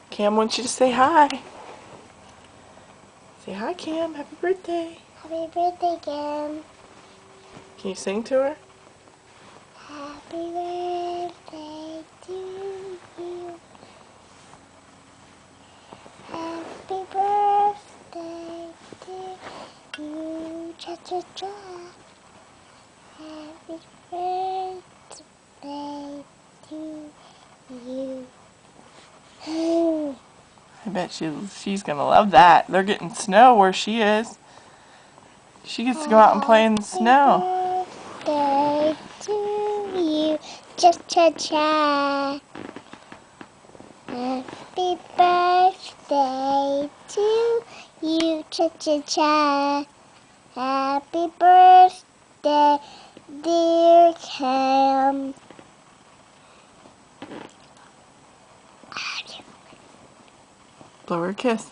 Cam wants you to say hi. Say hi, Cam. Happy birthday. Happy birthday, Cam. Can you sing to her? Happy birthday to you. Happy birthday to you. Cha cha cha. Happy birthday to you. I bet she's gonna love that. They're getting snow where she is. She gets to go out and play in the snow. Happy birthday to you. Cha cha cha. Happy birthday to you. Cha cha cha. Happy birthday, dear Cam. Blow her a kiss.